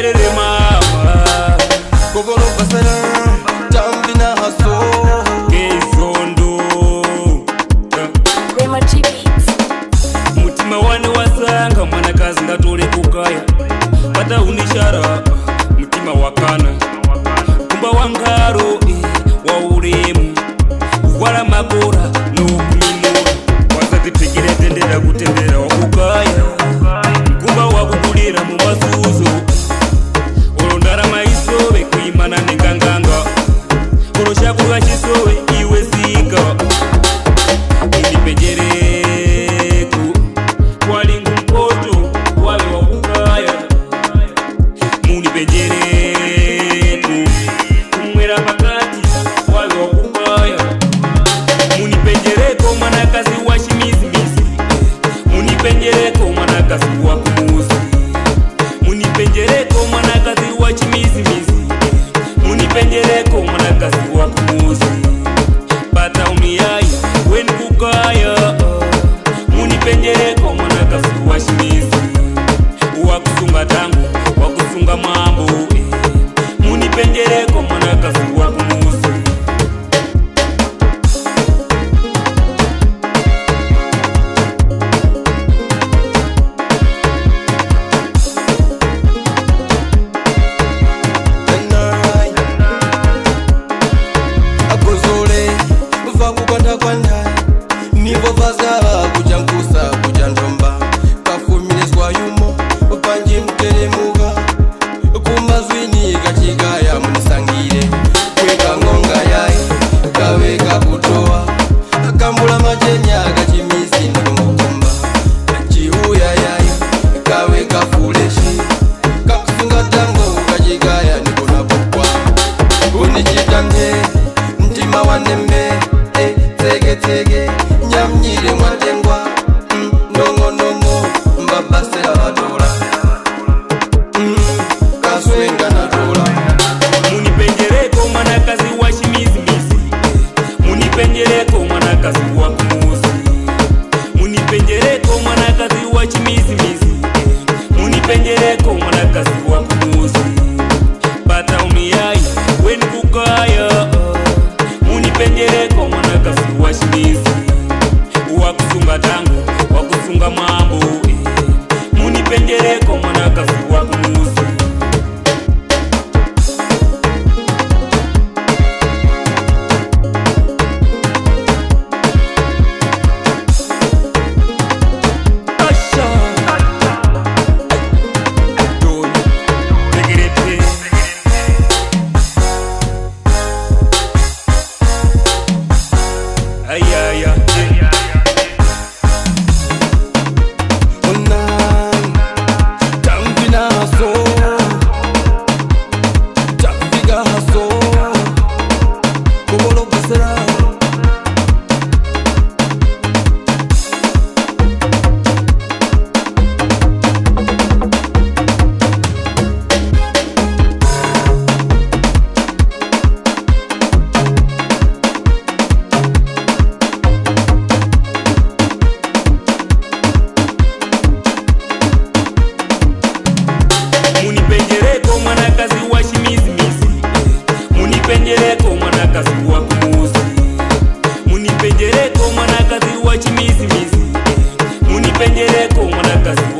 Tegerere mama Kobolo basara Tambina haso Kezondo Rema Beats. Mutima wane wasanga mwanakazi ngatole kukaya Pata unishara mutima wakana Kumba wangaro wa uremu Wala magora no kuminura Wasati pekire tendera kutendera wakukaya Kumba wakukulira mu masuzo Olondara maisowe kuimana neganganga Oloshakurwa chisowe iwe zika Unipenjereku Walingu mpoto wale wakukaya Munipenjereku Kumwera pakati wale wakukaya Munipenjereko mwanakazi wa shimizimizi Munipenjereko mwanakazi wa kumuzi Munipenjereko mwanakazi wa chimizimizi Munipenjereko mwanakazi wa kumuzi Pata umiyai weni kukaya Munipenjereko mwanakazi wa shimizi Wakusunga tangu, wakusunga mambo Munipenjereko mwanakazi wa kumuzi Nivo vaza kujangusa kujandomba Kafuminezwa yumo upanji mkeremuga Kumazwini gachigaya munisangire Kweka ngonga yai kaweka kutoa Kambula majenya gachimisi nikungukumba Chihuya yai kaweka fuleshi Kakusunga tango gachigaya nikuna bukwa Unichitange ntima wanembe Tege tege nyamnyire mwatengwa Ndongo ndongo mbabasera badola Kaswenga na dola Munipenjereko mwanakazi wa shimizimizi Munipenjereko mwanakazi wa kumuzi Munipenjereko mwanakazi wa chimizimizi Munipenjereko mwanakazi wa kumuzi Pata umiyai weni kukaya Munipenjereko mwanakazi wa shimizi Wakusunga tangu, wakusunga mambo Munipenjereko mwanakazi wa kumuzi Munipenjereko mwanakazi wa shimizimizi Munipenjereko mwanakazi wa kumuzi Munipenjereko mwanakazi wa chimizimizi Munipenjereko mwanakazi wa